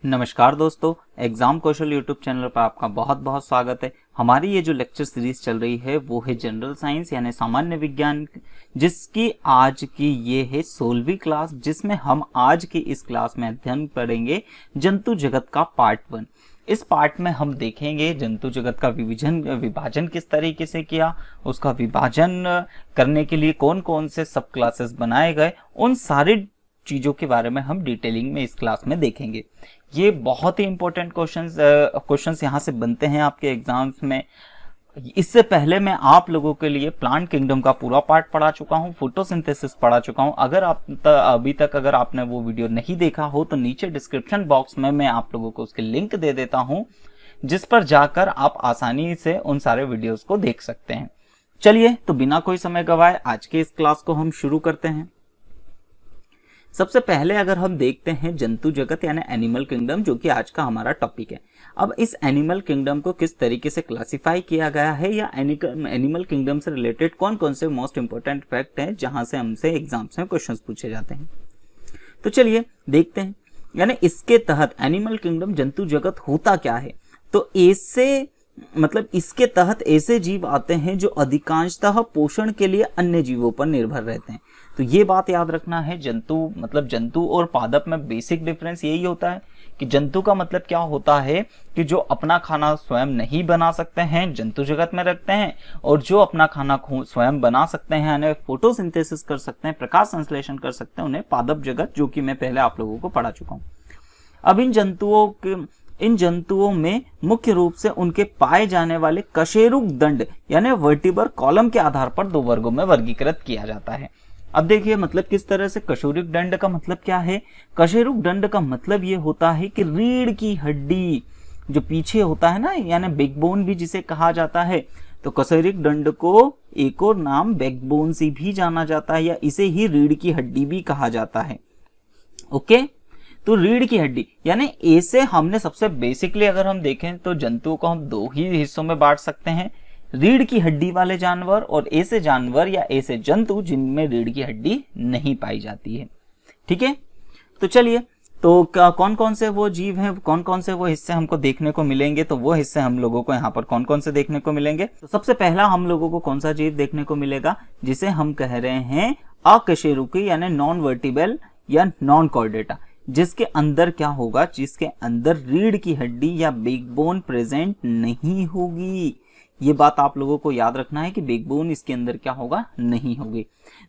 नमस्कार दोस्तों, एग्जाम कौशल YouTube channel पर आपका बहुत बहुत स्वागत है। हमारी ये जो लेक्चर सीरीज चल रही है वो है जनरल साइंस यानी सामान्य विज्ञान, जिसकी आज की ये है 16वीं क्लास, जिसमें हम आज की इस क्लास में अध्ययन करेंगे जंतु जगत का पार्ट 1। इस पार्ट में हम देखेंगे जंतु जगत का विभाजन किस तरीके से किया, उसका विभाजन करने के लिए कौन कौन से सब क्लासेस बनाए गए, उन सारी चीजों के बारे में हम डिटेलिंग में इस क्लास में देखेंगे। ये बहुत ही इंपॉर्टेंट क्वेश्चंस यहाँ से बनते हैं आपके एग्जाम्स में। इससे पहले मैं आप लोगों के लिए प्लांट किंगडम का पूरा पार्ट पढ़ा चुका हूँ, फोटोसिंथेसिस पढ़ा चुका हूँ। अगर अभी तक अगर आपने वो वीडियो नहीं देखा हो तो नीचे डिस्क्रिप्शन बॉक्स में मैं आप लोगों को उसके लिंक दे देता हूँ, जिस पर जाकर आप आसानी से उन सारे वीडियोस को देख सकते हैं। चलिए तो बिना कोई समय गवाए आज के इस क्लास को हम शुरू करते हैं। सबसे पहले अगर हम देखते हैं जंतु जगत यानी एनिमल किंगडम, जो कि आज का हमारा टॉपिक है। अब इस एनिमल किंगडम को किस तरीके से क्लासिफाई किया गया है या एनिमल किंगडम से रिलेटेड कौन कौन से मोस्ट इंपोर्टेंट फैक्ट हैं जहां से हमसे एग्जाम्स में क्वेश्चंस पूछे जाते हैं, तो चलिए देखते हैं। यानी इसके तहत एनिमल किंगडम जंतु जगत होता क्या है, तो इसके तहत ऐसे जीव आते हैं जो अधिकांशतः पोषण के लिए अन्य जीवों पर निर्भर रहते हैं। तो ये बात याद रखना है, जंतु और पादप में बेसिक डिफरेंस यही होता है कि जंतु का मतलब क्या होता है कि जो अपना खाना स्वयं नहीं बना सकते हैं जंतु जगत में रखते हैं, और जो अपना खाना स्वयं बना सकते हैं यानी फोटोसिंथेसिस कर सकते हैं, प्रकाश संश्लेषण कर सकते हैं, उन्हें पादप जगत, जो कि मैं पहले आप लोगों को पढ़ा चुका हूँ। अब इन जंतुओं में मुख्य रूप से उनके पाए जाने वाले कशेरुक दंड यानी वर्टिबर कॉलम के आधार पर दो वर्गों में वर्गीकृत किया जाता है। अब देखिए मतलब किस तरह से कशेरुक दंड का मतलब क्या है। कशेरुक दंड का मतलब ये होता है कि रीढ़ की हड्डी जो पीछे होता है ना, यानी बैकबोन भी जिसे कहा जाता है, तो कशेरुक दंड को एक और नाम बैकबोन से भी जाना जाता है या इसे ही रीढ़ की हड्डी भी कहा जाता है। ओके, तो रीढ़ की हड्डी यानी ऐसे हमने सबसे बेसिकली अगर हम देखें तो जंतुओं को हम दो ही हिस्सों में बांट सकते हैं, रीढ़ की हड्डी वाले जानवर और ऐसे जानवर या ऐसे जंतु जिनमें रीढ़ की हड्डी नहीं पाई जाती है। ठीक है, तो चलिए तो कौन कौन से वो जीव हैं, कौन कौन से वो हिस्से हमको देखने को मिलेंगे, तो वो हिस्से हम लोगों को यहाँ पर कौन कौन से देखने को मिलेंगे। तो सबसे पहला हम लोगों को कौन सा जीव देखने को मिलेगा, जिसे हम कह रहे हैं अकशेरुकी यानी नॉन वर्टिबल या नॉन कॉर्डेटा, जिसके अंदर क्या होगा, जिसके अंदर रीढ़ की हड्डी या बैकबोन प्रेजेंट नहीं होगी। ये बात आप लोगों को याद रखना है कि बैकबोन इसके अंदर क्या होगा, नहीं होगी।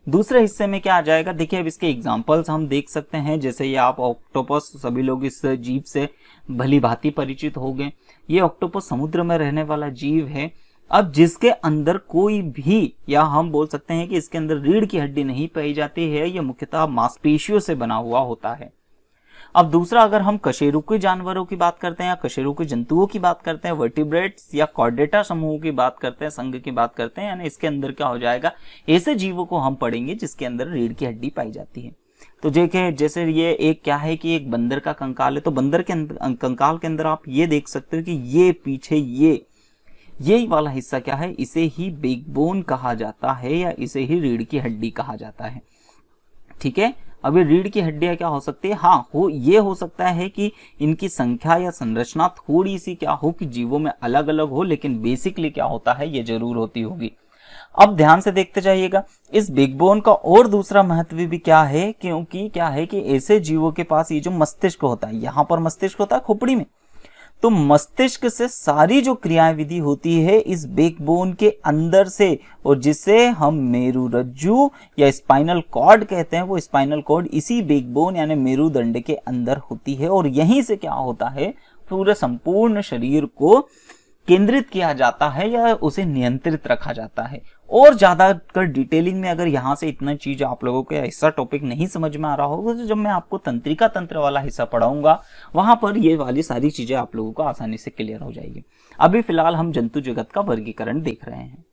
दूसरे हिस्से में क्या आ जाएगा, देखिए अब इसके एग्जांपल्स हम देख सकते हैं। जैसे ये आप ऑक्टोपस, सभी लोग इस जीव से भली भांति परिचित हो गए। ये ऑक्टोपस समुद्र में रहने वाला जीव है। अब जिसके अंदर कोई भी, या हम बोल सकते हैं कि इसके अंदर रीढ़ की हड्डी नहीं पाई जाती है, यह मुख्यतः मांसपेशियों से बना हुआ होता है। अब दूसरा अगर हम कशेरुकी जानवरों की बात करते हैं या कशेरुकी जंतुओं की बात करते हैं, वर्टिब्रेट्स या कॉर्डेटा समूह की बात करते हैं, संघ की बात करते हैं, यानी इसके अंदर क्या हो जाएगा, ऐसे जीवों को हम पढ़ेंगे जिसके अंदर रीढ़ की हड्डी पाई जाती है। तो देखें जैसे ये एक क्या है कि एक बंदर का कंकाल है, तो बंदर के कंकाल के अंदर आप ये देख सकते हो कि ये पीछे ये वाला हिस्सा क्या है, इसे ही बैकबोन कहा जाता है या इसे ही रीढ़ की हड्डी कहा जाता है। ठीक है, अब ये रीढ़ की हड्डियां क्या हो सकती है, ये हो सकता है कि इनकी संख्या या संरचना थोड़ी सी क्या हो कि जीवों में अलग अलग हो, लेकिन बेसिकली क्या होता है ये जरूर होती होगी। अब ध्यान से देखते जाइएगा, इस बैकबोन का और दूसरा महत्व भी क्या है, क्योंकि क्या है कि ऐसे जीवों के पास ये जो मस्तिष्क होता है, यहाँ पर मस्तिष्क होता है खोपड़ी में, तो मस्तिष्क से सारी जो क्रियाएं विधि होती है इस बैकबोन के अंदर से, और जिसे हम मेरुरज्जु या स्पाइनल कॉर्ड कहते हैं, वो स्पाइनल कॉर्ड इसी बैकबोन यानी मेरुदंड के अंदर होती है। और यहीं से क्या होता है, पूरे संपूर्ण शरीर को केंद्रित किया जाता है या उसे नियंत्रित रखा जाता है। और ज्यादा कर डिटेलिंग में अगर यहाँ से इतना चीज आप लोगों को ऐसा टॉपिक नहीं समझ में आ रहा होगा, तो जब मैं आपको तंत्रिका तंत्र वाला हिस्सा पढ़ाऊंगा वहां पर ये वाली सारी चीजें आप लोगों को आसानी से क्लियर हो जाएगी। अभी फिलहाल हम जंतु जगत का वर्गीकरण देख रहे हैं।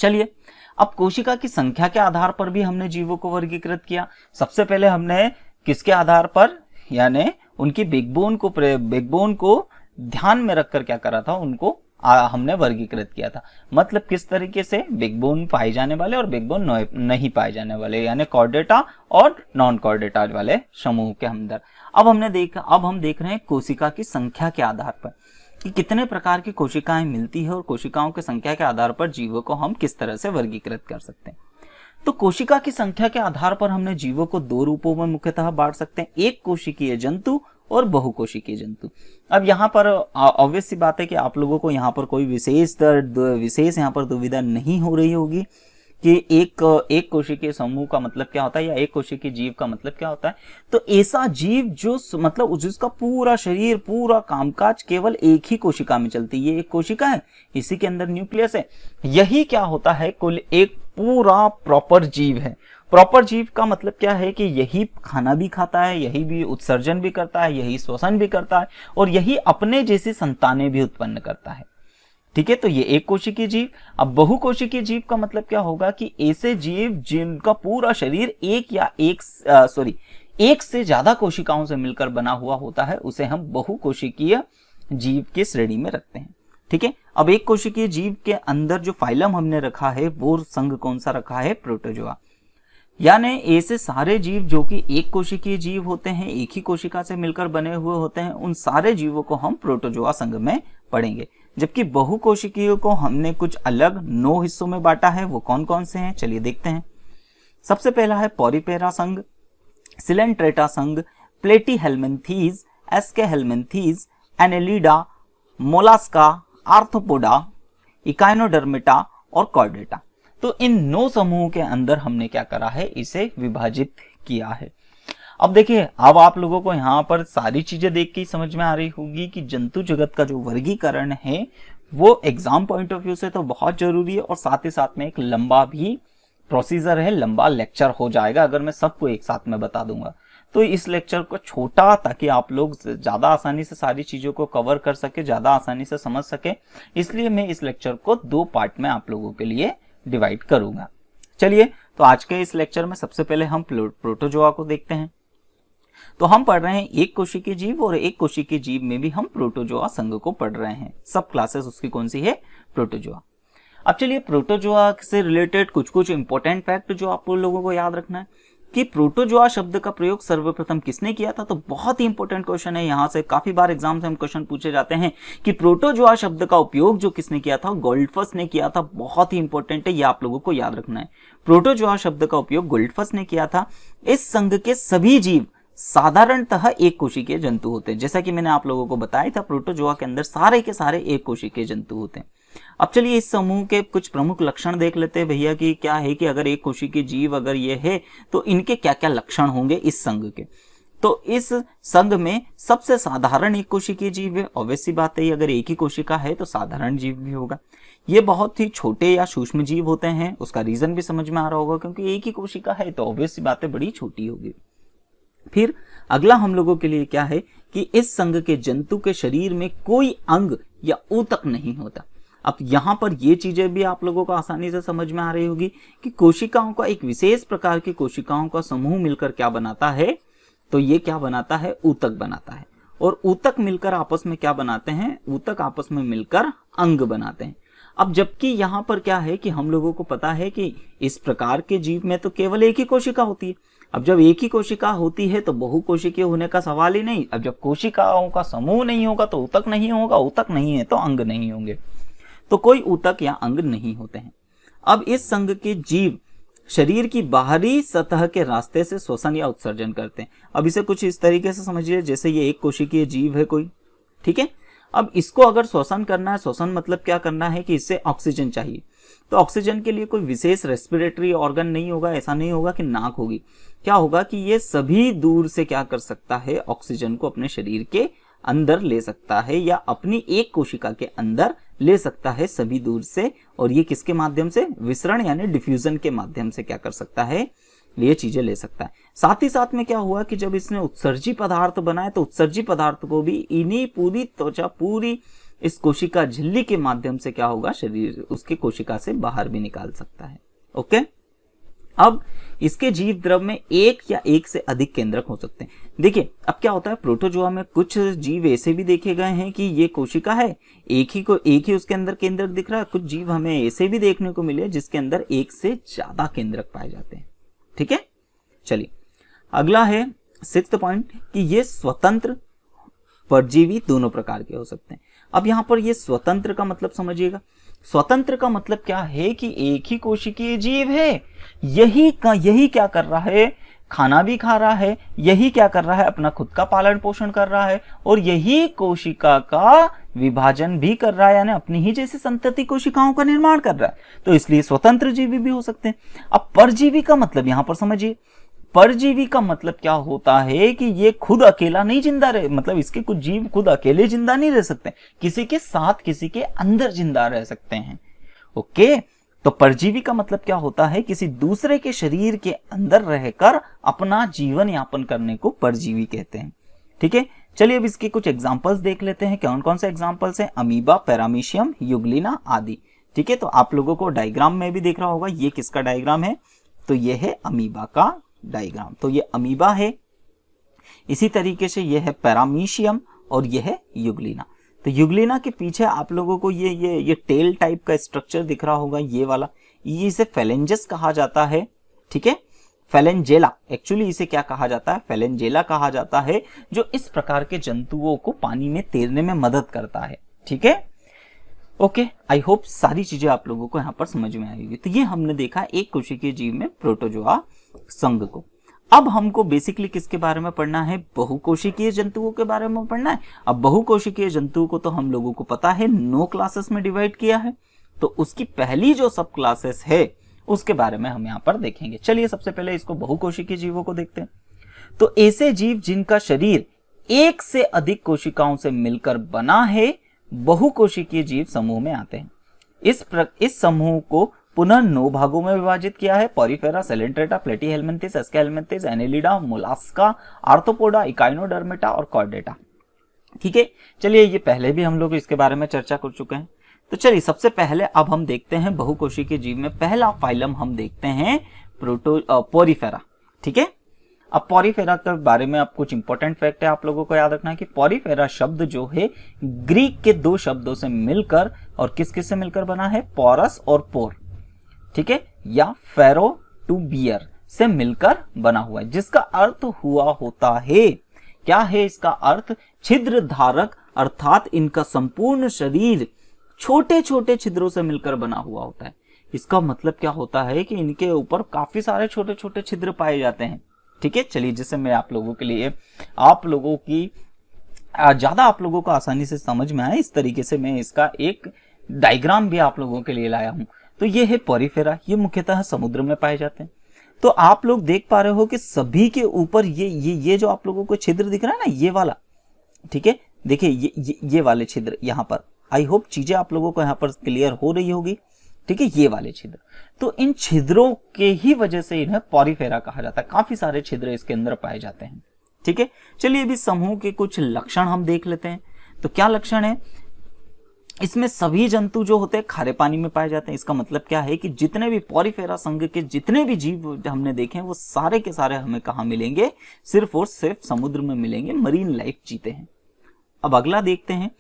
चलिए अब कोशिका की संख्या के आधार पर भी हमने जीवों को वर्गीकृत किया। सबसे पहले हमने किसके आधार पर, यानी उनकी बैकबोन को ध्यान में रखकर क्या करा था, उनको हमने वर्गीकृत किया था। मतलब किस तरीके से, बिग बोन पाए जाने वाले और बिग बोन नहीं पाए जाने वाले, यानी कॉर्डेटा और नॉन कॉर्डेटा वाले समूह के अंदर। अब हम देख रहे हैं कोशिका की संख्या के आधार पर कि कितने प्रकार की कोशिकाएं मिलती है और कोशिकाओं की संख्या के आधार पर जीवों को हम किस तरह से वर्गीकृत कर सकते हैं। तो कोशिका की संख्या के आधार पर हमने जीवों को दो रूपों में मुख्यतः बांट सकते हैं, एक कोशिकीय जंतु और बहुकोशिकीय जंतु। अब यहाँ पर ऑब्वियस सी बात है कि आप लोगों को यहाँ पर कोई विशेष यहाँ पर दुविधा नहीं हो रही होगी कि एक कोशिकीय समूह का मतलब क्या होता है या एक कोशिकीय जीव का मतलब क्या होता है। तो ऐसा जीव जो मतलब जिसका पूरा शरीर, पूरा कामकाज केवल एक ही कोशिका में चलती है, ये एक कोशिका है, इसी के अंदर न्यूक्लियस है, यही क्या होता है, कुल एक पूरा प्रॉपर जीव है। प्रॉपर जीव का मतलब क्या है कि यही खाना भी खाता है, यही भी उत्सर्जन भी करता है, यही श्वसन भी करता है और यही अपने जैसी संतानें भी उत्पन्न करता है। ठीक है, तो ये एक कोशिकीय जीव। अब बहुकोशिकीय जीव का मतलब क्या होगा कि ऐसे जीव जिनका पूरा शरीर एक से ज्यादा कोशिकाओं से मिलकर बना हुआ होता है, उसे हम बहुकोशिकीय जीव की श्रेणी में रखते हैं। ठीक है, अब एक कोशिकीय जीव के अंदर जो फाइलम हमने रखा है वो संघ कौन सा रखा है, प्रोटोजोआ। यानी ऐसे सारे जीव जो कि एक कोशिकीय जीव होते हैं, एक ही कोशिका से मिलकर बने हुए होते हैं, उन सारे जीवों को हम प्रोटोजोआ संघ में पढ़ेंगे। जबकि बहुकोशिकीय को हमने कुछ अलग 9 हिस्सों में बांटा है। वो कौन कौन से हैं, चलिए देखते हैं। सबसे पहला है पॉरीपेरा संघ, सिलेंट्रेटा संघ, प्लेटीहेल्मिन्थीज, एस्केहेल्मिन्थीज, एनेलिडा, मोलास्का, आर्थ्रोपोडा, इकाइनोडर्मिटा और कॉर्डेटा। तो इन 9 समूहों के अंदर हमने क्या करा है, इसे विभाजित किया है। अब देखिए, अब आप लोगों को यहाँ पर सारी चीजें देख के समझ में आ रही होगी कि जंतु जगत का जो वर्गीकरण है वो एग्जाम पॉइंट ऑफ व्यू से तो बहुत जरूरी है और साथ ही साथ में एक लंबा भी प्रोसीजर है, लंबा लेक्चर हो जाएगा अगर मैं सबको एक साथ में बता दूंगा। तो इस लेक्चर को छोटा, ताकि आप लोग ज्यादा आसानी से सारी चीजों को कवर कर सके, ज्यादा आसानी से समझ सके, इसलिए मैं इस लेक्चर को 2 पार्ट में आप लोगों के लिए डिवाइड करूंगा। चलिए, तो आज के इस लेक्चर में सबसे पहले हम प्रोटोजोआ को देखते हैं। तो हम पढ़ रहे हैं एक कोशिकीय जीव और एक कोशिकीय जीव में भी हम प्रोटोजोआ संघ को पढ़ रहे हैं। सब क्लासेस उसकी कौन सी है, प्रोटोजोआ। अब चलिए, प्रोटोजोआ से रिलेटेड कुछ इंपॉर्टेंट फैक्ट जो आप लोगों को याद रखना है कि प्रोटोजोआ शब्द का प्रयोग सर्वप्रथम किसने किया था। तो बहुत ही इंपॉर्टेंट क्वेश्चन है, यहाँ से काफी बार एग्जाम से हम क्वेश्चन पूछे जाते हैं कि प्रोटोजोआ शब्द का उपयोग जो किसने किया था, गोल्डफस ने किया था। बहुत ही इंपॉर्टेंट है, ये आप लोगों को याद रखना है। प्रोटोजोआ शब्द का उपयोग गोल्डफस ने किया था। इस संघ के सभी जीव साधारणतः एक कोशिकीय जंतु होते हैं। जैसा कि मैंने आप लोगों को बताया था, प्रोटोजोआ के अंदर सारे के सारे एक कोशिकीय जंतु होते हैं। अब चलिए, इस समूह के कुछ प्रमुख लक्षण देख लेते हैं भैया कि क्या है कि अगर एक कोशिकीय जीव अगर ये है तो इनके क्या क्या लक्षण होंगे इस संघ के। तो इस संघ में सबसे साधारण एक कोशिकीय जीव है। ऑब्वियस सी बात है, अगर एक ही कोशिका है तो साधारण जीव भी होगा। ये बहुत ही छोटे या सूक्ष्म जीव होते हैं। उसका रीजन भी समझ में आ रहा होगा, क्योंकि एक ही कोशिका है तो ऑब्वियस सी बात है, बड़ी छोटी होगी। फिर अगला हम लोगों के लिए क्या है कि इस संघ के जंतु के शरीर में कोई अंग या ऊतक नहीं होता। अब यहां पर ये चीजें भी आप लोगों को आसानी से समझ में आ रही होगी कि कोशिकाओं का एक विशेष प्रकार की कोशिकाओं का समूह मिलकर क्या बनाता है, तो ये क्या बनाता है, ऊतक बनाता है। और ऊतक मिलकर आपस में क्या बनाते हैं, ऊतक आपस में मिलकर अंग बनाते हैं। अब जबकि यहाँ पर क्या है कि हम लोगों को पता है कि इस प्रकार के जीव में तो केवल एक ही कोशिका होती है। अब जब एक ही कोशिका होती है तो बहुकोशिकीय होने का सवाल ही नहीं। अब जब कोशिकाओं का समूह नहीं होगा तो ऊतक नहीं होगा, ऊतक नहीं है तो अंग नहीं होंगे, तो कोई ऊतक या अंग नहीं होते हैं। अब इस संघ के जीव शरीर की बाहरी सतह के रास्ते से श्वसन या उत्सर्जन करते हैं। अब इसे कुछ इस तरीके से समझिए, जैसे ये एक कोशिकीय जीव है कोई, ठीक है। अब इसको अगर श्वसन करना है, श्वसन मतलब क्या करना है कि इससे ऑक्सीजन चाहिए, तो ऑक्सीजन के लिए कोई विशेष रेस्पिरेटरी ऑर्गन नहीं होगा। ऐसा नहीं होगा कि नाक होगी, क्या होगा कि ये सभी दूर से क्या कर सकता है, ऑक्सीजन को अपने शरीर के अंदर ले सकता है या अपनी एक कोशिका के अंदर ले सकता है सभी दूर से। और ये किसके माध्यम से, विसरण यानी डिफ्यूजन के माध्यम से क्या कर सकता है, ये चीजें ले सकता है। साथ ही साथ में क्या हुआ कि जब इसने उत्सर्जी पदार्थ बनाए तो उत्सर्जी पदार्थ को भी इन्हीं पूरी त्वचा, पूरी इस कोशिका झिल्ली के माध्यम से क्या होगा, शरीर उसके कोशिका से बाहर भी निकाल सकता है। ओके, अब इसके जीव द्रव में एक या एक से अधिक केंद्रक हो सकते हैं। देखिए अब क्या होता है, प्रोटोजोआ में कुछ जीव ऐसे भी देखे गए हैं कि ये कोशिका है, एक ही उसके अंदर केंद्रक दिख रहा है। कुछ जीव हमें ऐसे भी देखने को मिले जिसके अंदर एक से ज्यादा केंद्रक पाए जाते हैं। ठीक है, चलिए अगला है 6th पॉइंट कि ये स्वतंत्र परजीवी दोनों प्रकार के हो सकते हैं। अब यहां पर ये स्वतंत्र का मतलब समझिएगा। स्वतंत्र का मतलब क्या है कि एक ही कोशिकीय जीव है, यही क्या कर रहा है, खाना भी खा रहा है, यही क्या कर रहा है, अपना खुद का पालन पोषण कर रहा है और यही कोशिका का विभाजन भी कर रहा है, यानी अपनी ही जैसी संतति कोशिकाओं का निर्माण कर रहा है। तो इसलिए स्वतंत्र जीवी भी हो सकते हैं। अब परजीवी का मतलब यहां पर समझिए, परजीवी का मतलब क्या होता है कि ये खुद अकेला नहीं जिंदा रहे, मतलब इसके कुछ जीव खुद अकेले जिंदा नहीं रह सकते, किसी के साथ किसी के अंदर जिंदा रह सकते हैं। ओके, तो परजीवी का मतलब क्या होता है, किसी दूसरे के शरीर के अंदर रहकर अपना जीवन यापन करने को परजीवी कहते हैं। ठीक है, चलिए अब इसके कुछ एग्जांपल्स देख लेते हैं। कौन कौन से एग्जांपल्स हैं? अमीबा, पैरामीशियम, युग्लिना आदि। ठीक है, तो आप लोगों को डायग्राम में भी देख रहा होगा, ये किसका डायग्राम है, तो ये है अमीबा का डायग्राम। तो ये अमीबा है, इसी तरीके से ये है पैरामीशियम और ये है युग्लिना। तो युग्लिना के पीछे आप लोगों को ये टेल टाइप का स्ट्रक्चर दिख रहा होगा, ये वाला, ये इसे फेलेंजस कहा जाता है। ठीक है, फेलेंजेला, एक्चुअली इसे क्या कहा जाता है, फेलेंजेला कहा जाता है, जो इस प्रकार के जंतुओं को पानी में तैरने में मदद करता है। ठीक है, ओके, आई होप सारी चीजें आप लोगों को यहाँ पर समझ में आएगी। तो ये हमने देखा एक कोशिकीय जीव में प्रोटोजोआ संघ को। अब हमको बेसिकली किसके बारे में पढ़ना है, बहुकोशिकीय जंतुओं के बारे में पढ़ना है। अब बहुकोशिकीय जंतुओं को तो हम लोगों को पता है 9 क्लासेस में डिवाइड किया है, तो उसकी पहली जो सब क्लासेस है उसके बारे में हम यहाँ पर देखेंगे। चलिए सबसे पहले इसको बहुकोशिकीय जीवों को देखते हैं। तो ऐसे जीव जिनका शरीर एक से अधिक कोशिकाओं से मिलकर बना है, बहुकोशिकीय जीव समूह में आते हैं। इस समूह को पुनः 9 भागों में विभाजित किया है, Porifera, Coelenterata, Platyhelminthes, Aschelminthes, Annelida, Mollusca, Arthropoda, Echinodermata और कॉर्डेटा। ठीक है, चलिए ये पहले भी हम लोग इसके बारे में चर्चा कर चुके हैं। तो चलिए सबसे पहले अब हम देखते हैं बहुकोशिकीय जीव में पहला फाइलम हम देखते हैं पॉरीफेरा। ठीक है, अब पॉरीफेरा के बारे में अब कुछ इंपॉर्टेंट फैक्ट है आप लोगों को याद रखना है कि पॉरीफेरा शब्द जो है ग्रीक के 2 शब्दों से मिलकर और किस किस से मिलकर बना है, पोरस और पोर। ठीक है, या फेरो टू बियर से मिलकर बना हुआ है, जिसका अर्थ हुआ होता है, क्या है इसका अर्थ, छिद्र धारक, अर्थात इनका संपूर्ण शरीर छोटे छोटे छिद्रों से मिलकर बना हुआ होता है। इसका मतलब क्या होता है कि इनके ऊपर काफी सारे छोटे छोटे छिद्र पाए जाते हैं। ठीक है, चलिए जिससे मैं आप लोगों के लिए आप लोगों को आसानी से समझ में आए, इस तरीके से मैं इसका एक डायग्राम भी आप लोगों के लिए लाया हूं। तो ये है पॉरीफेरा, ये मुख्यतः समुद्र में पाए जाते हैं। तो आप लोग देख पा रहे हो कि सभी के ऊपर ये जो आप लोगों को छिद्र दिख रहा है ना, ये वाला, ठीक है, देखिए ये वाले छिद्र यहाँ पर, आई होप चीजें आप लोगों को यहाँ पर क्लियर हो रही होगी। ठीक है, ये वाले छिद्र, तो इन छिद्रों के ही वजह से इन्हें पॉरीफेरा कहा जाता है। काफी सारे छिद्र इसके अंदर पाए जाते हैं। ठीक है, चलिए अभी समूह के कुछ लक्षण हम देख लेते हैं। तो क्या लक्षण है, इसमें सभी जंतु जो होते हैं खारे पानी में पाए जाते हैं। इसका मतलब क्या है कि जितने भी पॉरीफेरा संघ के जितने भी जीव हमने देखे हैं वो सारे के सारे हमें कहाँ मिलेंगे, सिर्फ और सिर्फ समुद्र में मिलेंगे, मरीन लाइफ जीते हैं। अब अगला देखते हैं,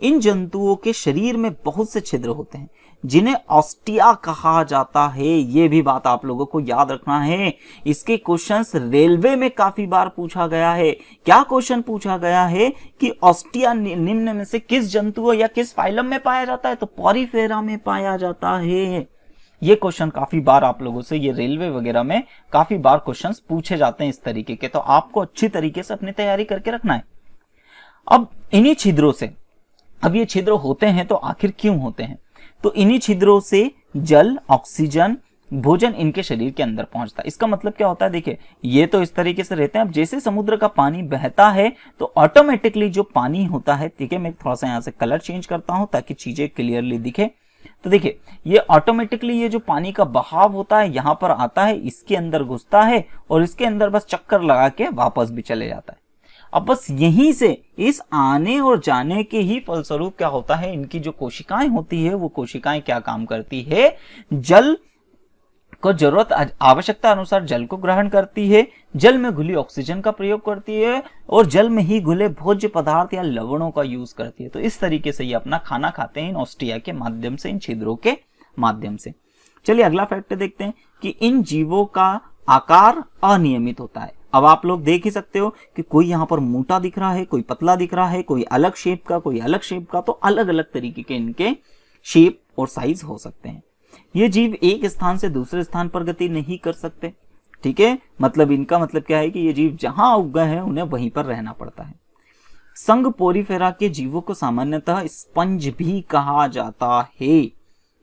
इन जंतुओं के शरीर में बहुत से छिद्र होते हैं जिन्हें ऑस्टिया कहा जाता है। ये भी बात आप लोगों को याद रखना है। इसके क्वेश्चंस रेलवे में काफी बार पूछा गया है। क्या क्वेश्चन पूछा गया है कि ऑस्टिया निम्न में से किस जंतुओं या किस फाइलम में पाया जाता है, तो पॉरीफेरा में पाया जाता है। ये क्वेश्चन काफी बार आप लोगों से ये रेलवे वगैरह में काफी बार क्वेश्चंस पूछे जाते हैं इस तरीके के, तो आपको अच्छी तरीके से अपनी तैयारी करके रखना है। अब इन्हीं छिद्रों से, अब ये छिद्र होते हैं तो आखिर क्यों होते हैं, तो इन्हीं छिद्रों से जल, ऑक्सीजन, भोजन इनके शरीर के अंदर पहुंचता है। इसका मतलब क्या होता है, देखिए ये तो इस तरीके से रहते हैं। अब जैसे समुद्र का पानी बहता है तो ऑटोमेटिकली जो पानी होता है, ठीक है, मैं थोड़ा सा यहाँ से कलर चेंज करता हूं ताकि चीजें क्लियरली दिखे। तो देखिए ये ऑटोमेटिकली ये जो पानी का बहाव होता है यहाँ पर आता है, इसके अंदर घुसता है और इसके अंदर बस चक्कर लगा के वापस भी चले जाता है। अब बस यहीं से इस आने और जाने के ही फलस्वरूप क्या होता है, इनकी जो कोशिकाएं होती है वो कोशिकाएं क्या काम करती है, जल को जरूरत आवश्यकता अनुसार जल को ग्रहण करती है, जल में घुली ऑक्सीजन का प्रयोग करती है और जल में ही घुले भोज्य पदार्थ या लवणों का यूज करती है। तो इस तरीके से ये अपना खाना खाते हैं इन ऑस्टिया के माध्यम से, इन छिद्रों के माध्यम से। चलिए अगला फैक्ट देखते हैं कि इन जीवों का आकार अनियमित होता है। अब आप लोग देख ही सकते हो कि कोई यहाँ पर मोटा दिख रहा है, कोई पतला दिख रहा है, कोई अलग शेप का, कोई अलग शेप का, तो अलग अलग तरीके के इनके शेप और साइज हो सकते हैं। ये जीव एक स्थान से दूसरे स्थान पर गति नहीं कर सकते, ठीक है। मतलब इनका मतलब क्या है कि ये जीव जहां उग गए हैं उन्हें वहीं पर रहना पड़ता है। संघ पोरीफेरा के जीवों को सामान्यतः स्पंज भी कहा जाता है,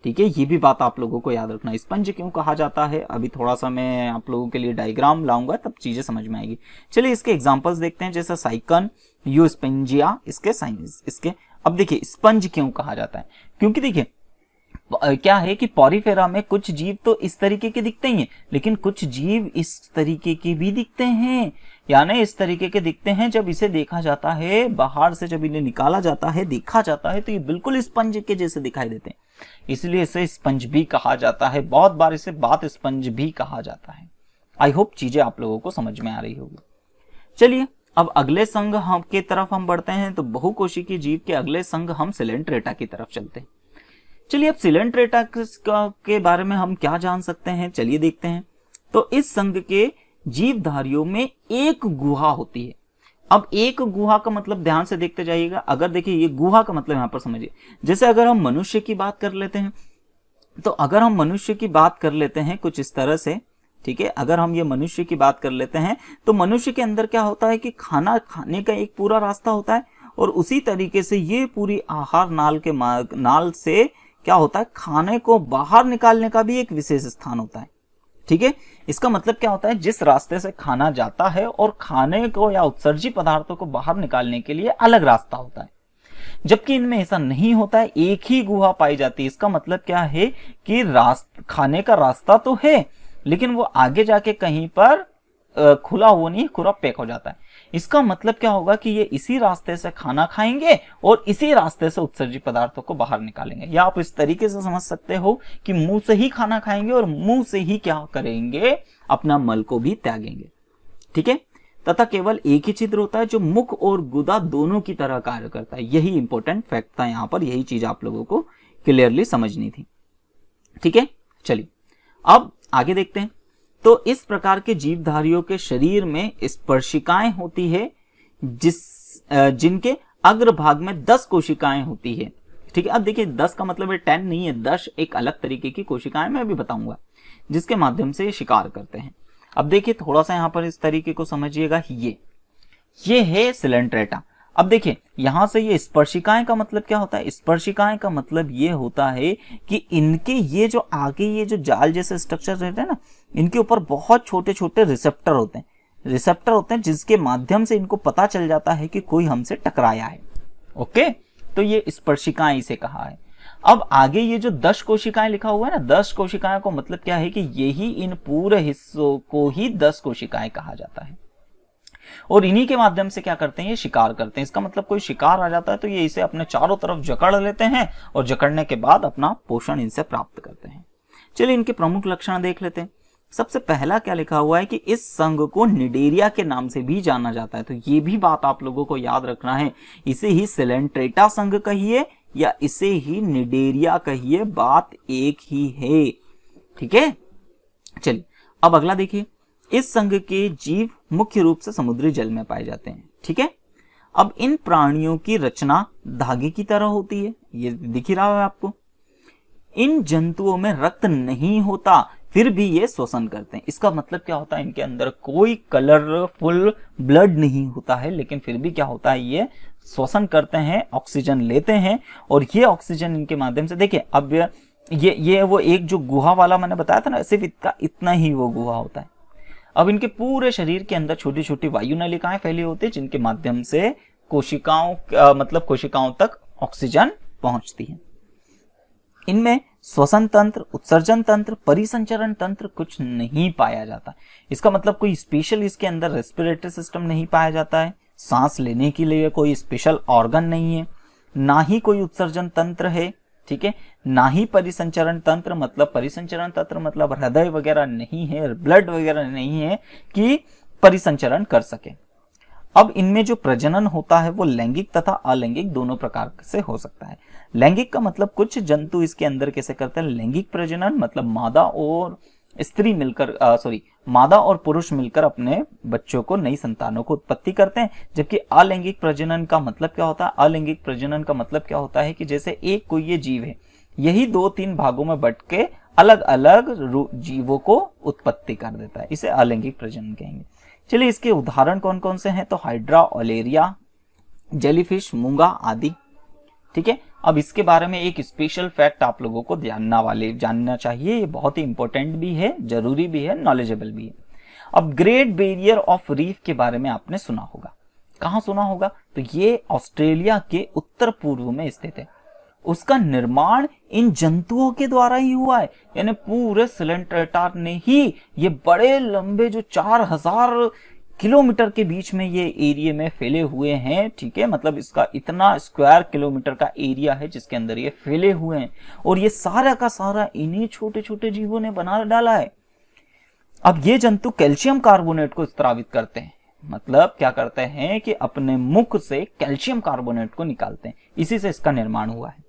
ठीक है। ये भी बात आप लोगों को याद रखना, स्पंज क्यों कहा जाता है। अभी थोड़ा सा मैं आप लोगों के लिए डायग्राम लाऊंगा, तब चीजें समझ में आएगी। चलिए इसके एग्जांपल्स देखते हैं, जैसा साइकन, यूस्पेंजिया, इसके साइंस इसके। अब देखिए स्पंज क्यों कहा जाता है, क्योंकि देखिए क्या है कि पॉरीफेरा में कुछ जीव तो इस तरीके के दिखते ही हैं, लेकिन कुछ जीव इस तरीके के भी दिखते हैं, यानी इस तरीके के दिखते हैं। जब इसे देखा जाता है बाहर से, जब इन्हें निकाला जाता है, देखा जाता है, तो ये बिल्कुल स्पंज के जैसे दिखाई देते हैं, इसलिए इसे स्पंज भी कहा जाता है। बहुत बार इसे बात स्पंज भी कहा जाता है। आई होप चीजें आप लोगों को समझ में आ रही होगी। चलिए अब अगले संघ हम के तरफ हम बढ़ते हैं। तो बहुकोशिकीय जीव के अगले संघ हम सिलेंट्रेटा की तरफ चलते हैं। चलिए अब सिलेंट्रेटा के बारे में हम क्या जान सकते हैं, चलिए देखते हैं। तो इस संघ के जीवधारियों में एक गुहा होती है। अब एक गुहा का मतलब ध्यान से देखते जाइएगा। अगर देखिए ये गुहा का मतलब यहां पर समझिए, जैसे अगर हम मनुष्य की बात कर लेते हैं, तो अगर हम मनुष्य की बात कर लेते हैं कुछ इस तरह से, ठीक है। अगर हम ये मनुष्य की बात कर लेते हैं तो मनुष्य के अंदर क्या होता है कि खाना खाने का एक पूरा रास्ता होता है, और उसी तरीके से ये पूरी आहार नाल के नाल से क्या होता है, खाने को बाहर निकालने का भी एक विशेष स्थान होता है, ठीक है। इसका मतलब क्या होता है, जिस रास्ते से खाना जाता है और खाने को या उत्सर्जी पदार्थों को बाहर निकालने के लिए अलग रास्ता होता है, जबकि इनमें ऐसा नहीं होता है, एक ही गुहा पाई जाती है। इसका मतलब क्या है कि खाने का रास्ता तो है, लेकिन वो आगे जाके कहीं पर खुला हुआ नहीं, खुला पैक हो जाता है। इसका मतलब क्या होगा कि ये इसी रास्ते से खाना खाएंगे और इसी रास्ते से उत्सर्जी पदार्थों को बाहर निकालेंगे। या आप इस तरीके से समझ सकते हो कि मुंह से ही खाना खाएंगे और मुंह से ही क्या करेंगे, अपना मल को भी त्यागेंगे, ठीक है। तथा केवल एक ही छिद्र होता है जो मुख और गुदा दोनों की तरह कार्य करता है। यही इंपॉर्टेंट फैक्ट था यहाँ पर, यही चीज आप लोगों को क्लियरली समझनी थी, ठीक है। चलिए अब आगे देखते हैं। तो इस प्रकार के जीवधारियों के शरीर में स्पर्शिकाएं होती है, जिनके अग्रभाग में 10 कोशिकाएं होती है, ठीक है। अब देखिए 10 का मतलब है 10 नहीं है, 10 एक अलग तरीके की कोशिकाएं मैं अभी बताऊंगा, जिसके माध्यम से ये शिकार करते हैं। अब देखिए थोड़ा सा यहाँ पर इस तरीके को समझिएगा, ये है सिलेंट्रेटा। अब देखिए यहां से ये स्पर्शिकाएं का मतलब क्या होता है, स्पर्शिकाएं का मतलब ये होता है कि इनके ये जो आगे ये जो जाल जैसे स्ट्रक्चर रहते हैं ना, इनके ऊपर बहुत छोटे छोटे रिसेप्टर होते हैं, जिसके माध्यम से इनको पता चल जाता है कि कोई हमसे टकराया है, ओके। तो ये स्पर्शिकाएं इसे कहा है। अब आगे ये जो 10 कोशिकाएं लिखा हुआ है ना, 10 कोशिकाएं को मतलब क्या है कि यही इन पूरे हिस्सों को ही 10 कोशिकाएं कहा जाता है, और इन्हीं के माध्यम से क्या करते हैं, ये शिकार करते हैं। इसका मतलब कोई शिकार आ जाता है तो ये इसे अपने चारों तरफ जकड़ लेते हैं और जकड़ने के बाद अपना पोषण इनसे प्राप्त करते हैं। चलिए इनके प्रमुख लक्षण देख लेते हैं। सबसे पहला क्या लिखा हुआ है कि इस संघ को निडेरिया के नाम से भी जाना जाता है। तो ये भी बात आप लोगों को याद रखना है, इसे ही सिलेंट्रेटा संघ कहिए या इसे ही निडेरिया कहिए, बात एक ही है, ठीक है। चलिए अब अगला देखिए। इस संघ के जीव मुख्य रूप से समुद्री जल में पाए जाते हैं, ठीक है। अब इन प्राणियों की रचना धागे की तरह होती है, ये दिख ही रहा है आपको। इन जंतुओं में रक्त नहीं होता, फिर भी ये श्वसन करते हैं। इसका मतलब क्या होता है, इनके अंदर कोई कलरफुल ब्लड नहीं होता है, लेकिन फिर भी क्या होता है, ये श्वसन करते हैं, ऑक्सीजन लेते हैं, और ये ऑक्सीजन इनके माध्यम से, देखिए अब ये वो एक जो गुहा वाला मैंने बताया था ना, सिर्फ इतना ही वो गुहा होता है। अब इनके पूरे शरीर के अंदर छोटी छोटी वायु नलिकाएं फैली होती है, जिनके माध्यम से कोशिकाओं तक ऑक्सीजन पहुंचती है। इनमें श्वसन तंत्र, उत्सर्जन तंत्र, परिसंचरण तंत्र कुछ नहीं पाया जाता। इसका मतलब कोई स्पेशल इसके अंदर रेस्पिरेटरी सिस्टम नहीं पाया जाता है, सांस लेने के लिए कोई स्पेशल ऑर्गन नहीं है, ना ही कोई उत्सर्जन तंत्र है, ठीक है, ना ही परिसंचरण तंत्र, मतलब परिसंचरण तंत्र मतलब हृदय वगैरह नहीं है, ब्लड वगैरह नहीं है कि परिसंचरण कर सके। अब इनमें जो प्रजनन होता है वो लैंगिक तथा अलैंगिक दोनों प्रकार से हो सकता है। लैंगिक का मतलब कुछ जंतु इसके अंदर कैसे करते हैं, लैंगिक प्रजनन मतलब मादा और स्त्री मिलकर मादा और पुरुष मिलकर अपने बच्चों को, नई संतानों को उत्पत्ति करते हैं। जबकि अलैंगिक प्रजनन का मतलब क्या होता है, अलैंगिक प्रजनन का मतलब क्या होता है कि जैसे एक कोई ये जीव है, यही 2-3 भागों में बंट के अलग अलग जीवों को उत्पत्ति कर देता है, इसे अलैंगिक प्रजनन कहेंगे। चलिए इसके उदाहरण कौन कौन से हैं, तो हाइड्रा, ओलेरिया, जेलीफिश, मूंगा आदि। ठीक है, अब इसके बारे में एक स्पेशल फैक्ट आप लोगों को जानना चाहिए, ये बहुत ही इंपॉर्टेंट भी है, जरूरी भी है, नॉलेजेबल भी है। अब ग्रेट बैरियर ऑफ रीफ के बारे में आपने सुना होगा, कहां सुना होगा, तो ये ऑस्ट्रेलिया के उत्तर पूर्व में स्थित है। उसका निर्माण इन जंतुओं के द्वारा ही हुआ है, यानी पूरे सिलेंट्रेटा ने ही ये बड़े लंबे जो 4000 किलोमीटर के बीच में ये एरिया में फैले हुए हैं। ठीक है, मतलब इसका इतना स्क्वायर किलोमीटर का एरिया है जिसके अंदर ये फैले हुए हैं, और ये सारा का सारा इन्हीं छोटे छोटे जीवों ने बना डाला है। अब ये जंतु कैल्शियम कार्बोनेट को स्रावित करते हैं, मतलब क्या करते हैं कि अपने मुख से कैल्शियम कार्बोनेट को निकालते हैं, इसी से इसका निर्माण हुआ है।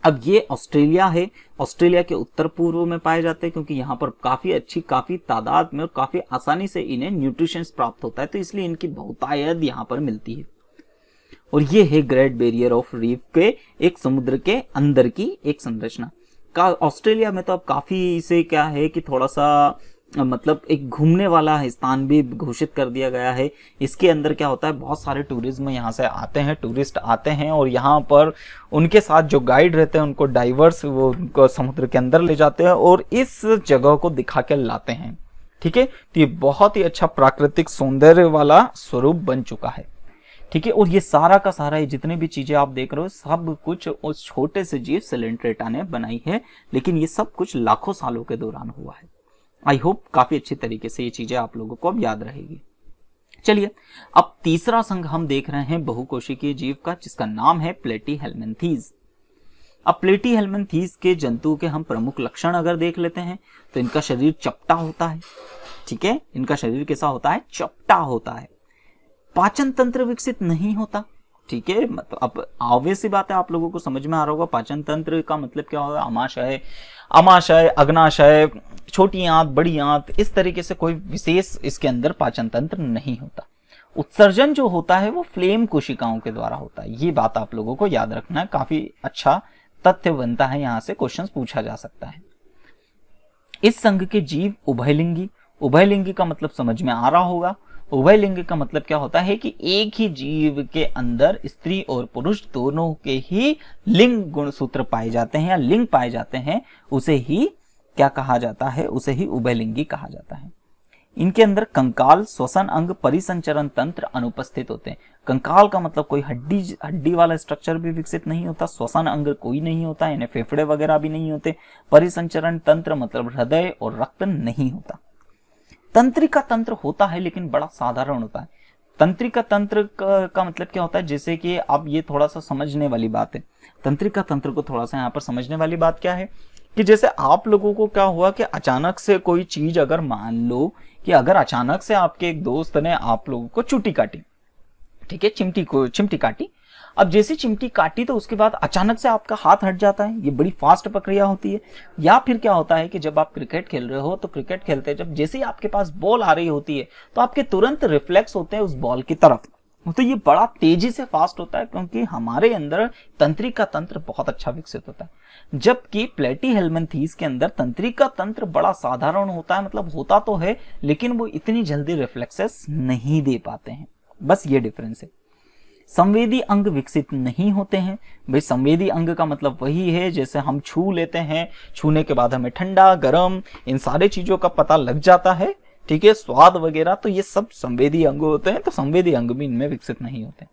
अब ये ऑस्ट्रेलिया है, ऑस्ट्रेलिया के उत्तर पूर्व में पाए जाते हैं, क्योंकि यहाँ पर काफी तादाद में और काफी आसानी से इन्हें न्यूट्रिशन प्राप्त होता है, तो इसलिए इनकी बहुतायत यहाँ पर मिलती है। और ये है ग्रेट बैरियर ऑफ रीफ के एक समुद्र के अंदर की एक संरचना का। ऑस्ट्रेलिया में तो अब काफी इसे क्या है कि थोड़ा सा मतलब एक घूमने वाला स्थान भी घोषित कर दिया गया है। इसके अंदर क्या होता है, बहुत सारे टूरिज्म यहाँ से आते हैं, टूरिस्ट आते हैं, और यहाँ पर उनके साथ जो गाइड रहते हैं उनको डाइवर्स वो उनको समुद्र के अंदर ले जाते हैं और इस जगह को दिखा के लाते हैं। ठीक है, तो ये बहुत ही अच्छा प्राकृतिक सौंदर्य वाला स्वरूप बन चुका है। ठीक है, और ये सारा का सारा, ये जितने भी चीजें आप देख रहे हो सब कुछ उस छोटे से जीव सिलेंट्रेटा ने बनाई है, लेकिन ये सब कुछ लाखों सालों के दौरान हुआ है। आई होप काफी अच्छी तरीके से ये चीजें आप लोगों को अब याद रहेगी। चलिए अब तीसरा संघ हम देख रहे हैं बहुकोशिकीय जीव का, जिसका नाम है प्लेटीहेल्मिन्थीज। अब प्लेटीहेल्मिन्थीज के जंतुओं के हम प्रमुख लक्षण अगर देख लेते हैं तो इनका शरीर चपटा होता है। ठीक है, इनका शरीर कैसा होता है, चपटा होता है। पाचन तंत्र विकसित नहीं होता। ठीक है, मतलब अब ऑब्वियस सी बात है, आप लोगों को समझ में आ रहा होगा पाचन तंत्र का मतलब क्या होगा, अमाशय, अग्नाशय, छोटी आंत, बड़ी आंत, इस तरीके से कोई विशेष इसके अंदर पाचन तंत्र नहीं होता। उत्सर्जन जो होता है वो फ्लेम कोशिकाओं के द्वारा होता है, ये बात आप लोगों को याद रखना है, काफी अच्छा तथ्य बनता है, यहां से क्वेश्चन पूछा जा सकता है। इस संघ के जीव उभयलिंगी, उभयलिंगी का मतलब समझ में आ रहा होगा। उभयलिंग का मतलब क्या होता है कि एक ही जीव के अंदर स्त्री और पुरुष दोनों के ही लिंग गुणसूत्र पाए जाते हैं या लिंग पाए जाते हैं, उसे ही क्या कहा जाता है, उसे ही उभयलिंगी कहा जाता है। इनके अंदर कंकाल, श्वसन अंग, परिसंचरण तंत्र अनुपस्थित होते हैं। कंकाल का मतलब कोई हड्डी वाला स्ट्रक्चर भी विकसित नहीं होता, श्वसन अंग कोई नहीं होता, यानी फेफड़े वगैरह भी नहीं होते, परिसंचरण तंत्र मतलब हृदय और रक्त नहीं होता। तंत्रिका तंत्र होता है लेकिन बड़ा साधारण होता है। तंत्रिका तंत्र का मतलब क्या होता है, जैसे कि अब ये थोड़ा सा समझने वाली बात है। तंत्रिका तंत्र को थोड़ा सा यहाँ पर समझने वाली बात क्या है कि जैसे आप लोगों को क्या हुआ कि अचानक से कोई चीज, अगर मान लो कि अगर अचानक से आपके एक दोस्त ने आप लोगों को चुटी काटी, ठीक है, चिमटी काटी। अब जैसे चिमटी काटी तो उसके बाद अचानक से आपका हाथ हट जाता है, ये बड़ी फास्ट प्रक्रिया होती है। या फिर क्या होता है कि जब आप क्रिकेट खेल रहे हो तो क्रिकेट खेलते जब जैसे ही आपके पास बॉल आ रही होती है तो आपके तुरंत रिफ्लेक्स होते हैं उस बॉल की तरफ, तो ये बड़ा तेजी से फास्ट होता है क्योंकि हमारे अंदर तंत्रिका तंत्र बहुत अच्छा विकसित होता है। जबकि प्लेटीहेल्मिन्थीज के अंदर तंत्रिका तंत्र बड़ा साधारण होता है, मतलब होता तो है लेकिन वो इतनी जल्दी रिफ्लेक्सेस नहीं दे पाते हैं, बस ये डिफरेंस है। संवेदी अंग विकसित नहीं होते हैं। भाई संवेदी अंग का मतलब वही है जैसे हम छू लेते हैं, छूने के बाद हमें ठंडा, गर्म, इन सारे चीजों का पता लग जाता है, ठीक है, स्वाद वगैरह, तो ये सब संवेदी अंग होते हैं। तो संवेदी अंग भी इनमें विकसित नहीं होते।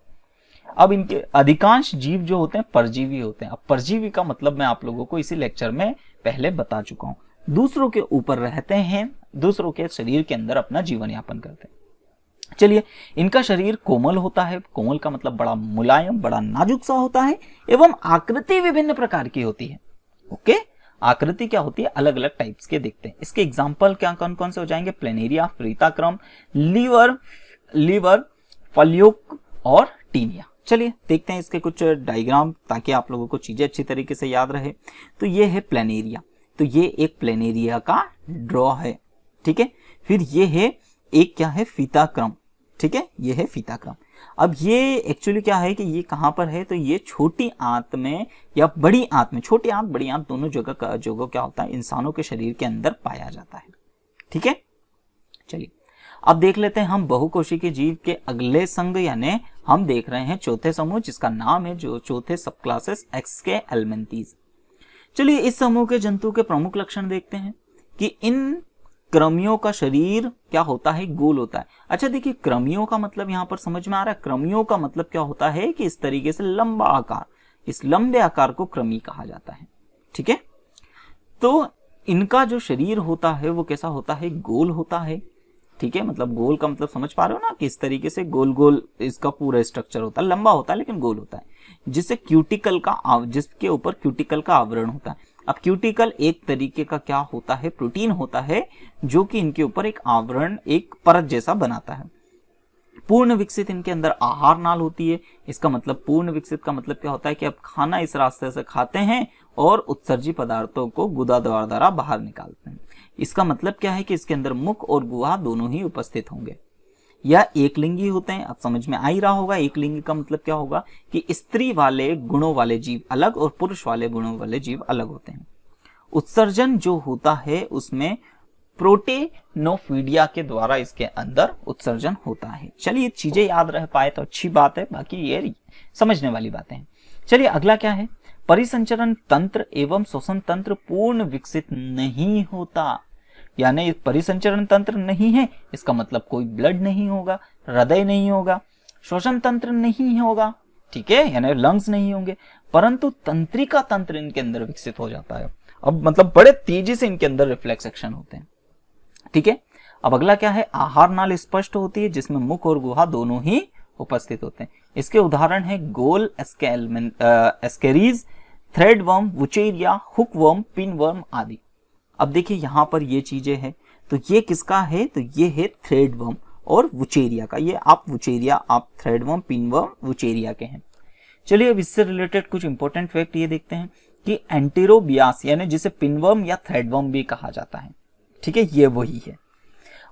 अब इनके अधिकांश जीव जो होते हैं परजीवी होते हैं। अब परजीवी का मतलब मैं आप लोगों को इसी लेक्चर में पहले बता चुका हूं। दूसरों के ऊपर रहते हैं, दूसरों के शरीर के अंदर अपना जीवन यापन करते हैं। चलिए, इनका शरीर कोमल होता है, कोमल का मतलब बड़ा मुलायम, बड़ा नाजुक सा होता है, एवं आकृति विभिन्न प्रकार की होती है। ओके, आकृति क्या होती है, अलग अलग टाइप्स के देखते हैं। इसके एग्जाम्पल क्या कौन कौन से हो जाएंगे, प्लेनेरिया, फ्रीताक्रम, लीवर, फल्योक और टीनिया। चलिए देखते हैं इसके कुछ डायग्राम, ताकि आप लोगों को चीजें अच्छी तरीके से याद रहे। तो ये है प्लेनेरिया, तो ये एक प्लेनेरिया का ड्रॉ है, ठीक है। फिर ये है एक क्या है, फीताक्रम, ठीक है, ये है फीताक्रम। अब ये एक्चुअली क्या है कि ये कहां पर है, तो ये छोटी आंत में या बड़ी आंत में, छोटी आंत बड़ी आंत दोनों जगह क्या होता है, इंसानों के शरीर के अंदर पाया जाता है, ठीक है। चलिए अब देख लेते हैं हम बहुकोशिकीय जीव के अगले संघ, यानी हम देख रहे हैं चौथे समूह, जिसका नाम है जो चौथे सब क्लासेस एक्सके हेलमिंथीज। चलिए इस समूह के जंतु के प्रमुख लक्षण देखते हैं कि इन कृमियों का शरीर क्या होता है, गोल होता है। अच्छा देखिए, कृमियों का मतलब यहां पर समझ में आ रहा है, कृमियों का मतलब क्या होता है कि इस तरीके से लंबा आकार, इस लंबे आकार को कृमि कहा जाता है, ठीक है। तो इनका जो शरीर होता है वो कैसा होता है, गोल होता है, ठीक है। मतलब गोल का मतलब समझ पा रहे हो ना, कि इस तरीके से गोल गोल इसका पूरा स्ट्रक्चर होता है, लंबा होता है लेकिन गोल होता है, जिससे जिसके ऊपर क्यूटिकल का आवरण होता है। अब क्यूटिकल एक तरीके का क्या होता है, प्रोटीन होता है, जो कि इनके ऊपर एक आवरण, एक परत जैसा बनाता है। पूर्ण विकसित इनके अंदर आहार नाल होती है। इसका मतलब पूर्ण विकसित का मतलब क्या होता है कि अब खाना इस रास्ते से खाते हैं और उत्सर्जी पदार्थों को गुदा द्वारा बाहर निकालते हैं। इसका मतलब क्या है कि इसके अंदर मुख और गुहा दोनों ही उपस्थित होंगे। या एक लिंगी होते हैं, अब समझ में आ ही रहा होगा। एक लिंगी का मतलब क्या होगा कि स्त्री वाले गुणों वाले जीव अलग और पुरुष वाले गुणों वाले जीव अलग होते हैं। उत्सर्जन जो होता है उसमें प्रोटेनोफीडिया के द्वारा इसके अंदर उत्सर्जन होता है। चलिए चीजें याद रह पाए तो अच्छी बात है, बाकी ये समझने वाली बातें हैं। चलिए अगला क्या है, परिसंचरण तंत्र एवं श्वसन तंत्र पूर्ण विकसित नहीं होता। यानी परिसंचरण तंत्र नहीं है, इसका मतलब कोई ब्लड नहीं होगा, हृदय नहीं होगा, श्वसन तंत्र नहीं होगा, ठीक है, यानी लंग्स नहीं होंगे, परंतु तंत्रिका तंत्र इनके अंदर विकसित हो जाता है। अब मतलब बड़े तेजी से इनके अंदर रिफ्लेक्स एक्शन होते हैं, ठीक है। अब अगला क्या है, आहार नाल स्पष्ट होती है, जिसमें मुख और गुहा दोनों ही उपस्थित होते हैं। इसके उदाहरण है गोल Ascaris, thread worm, Wuchereria, hook worm, pin worm आदि। अब देखिए यहां पर ये चीजें हैं, तो ये किसका है, तो ये है थ्रेड वर्म और वुचेरिया का। ये आप वुचेरिया, आप thread worm, pin worm Wuchereria के हैं। चलिए अब इससे रिलेटेड कुछ इंपॉर्टेंट फैक्ट ये देखते हैं कि एंटेरोबियास, यानी जिसे पिनवर्म या थ्रेडवर्म भी कहा जाता है, ठीक है, ये वही है।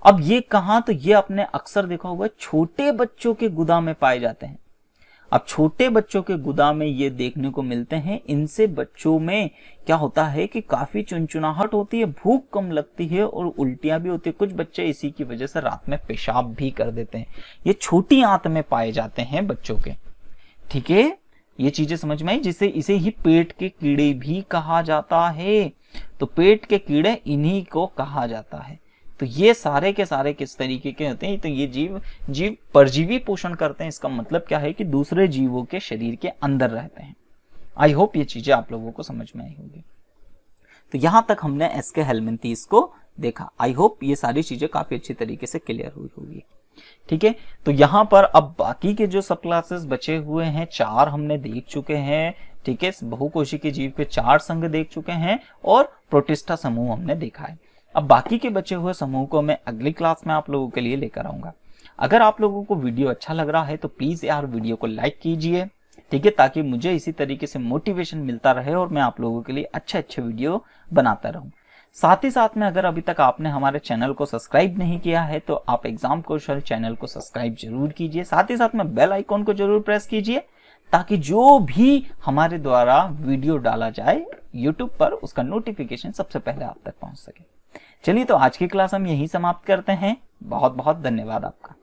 अब ये कहां, तो ये आपने अक्सर देखा होगा छोटे बच्चों के गुदा में पाए जाते हैं। अब छोटे बच्चों के गुदा में ये देखने को मिलते हैं। इनसे बच्चों में क्या होता है कि काफी चुनचुनाहट होती है, भूख कम लगती है और उल्टियां भी होती है। कुछ बच्चे इसी की वजह से रात में पेशाब भी कर देते हैं। ये छोटी आंत में पाए जाते हैं बच्चों के, ठीक है। ये चीजें समझ में आई, जिसे इसे ही पेट के कीड़े भी कहा जाता है। तो पेट के कीड़े इन्हीं को कहा जाता है। तो ये सारे के सारे किस तरीके के होते हैं, तो ये जीव परजीवी पोषण करते हैं। इसका मतलब क्या है कि दूसरे जीवों के शरीर के अंदर रहते हैं। आई होप ये चीजें आप लोगों को समझ में आई होगी। तो यहां तक हमने एस्के हेलमिंथीज को देखा। आई होप ये सारी चीजें काफी अच्छी तरीके से क्लियर हुई होगी, ठीक है। तो यहां पर अब बाकी के जो सब क्लासेस बचे हुए हैं, 4 हमने देख चुके हैं, ठीक है। बहुकोशिकीय जीव के 4 संघ देख चुके हैं और प्रोटिस्टा समूह हमने देखा है। अब बाकी के बचे हुए समूह को मैं अगली क्लास में आप लोगों के लिए लेकर आऊंगा। अगर आप लोगों को वीडियो अच्छा लग रहा है तो प्लीज यार वीडियो को लाइक कीजिए, ठीक है, ताकि मुझे इसी तरीके से मोटिवेशन मिलता रहे और मैं आप लोगों के लिए अच्छे वीडियो बनाता रहूं। साथ ही साथ में अगर अभी तक आपने हमारे चैनल को सब्सक्राइब नहीं किया है तो आप एग्जाम कौशल चैनल को सब्सक्राइब जरूर कीजिए। साथ ही साथ में बेल आइकॉन को जरूर प्रेस कीजिए, ताकि जो भी हमारे द्वारा वीडियो डाला जाए यूट्यूब पर उसका नोटिफिकेशन सबसे पहले आप तक पहुंच सके। चलिए तो आज की क्लास हम यहीं समाप्त करते हैं। बहुत बहुत धन्यवाद आपका।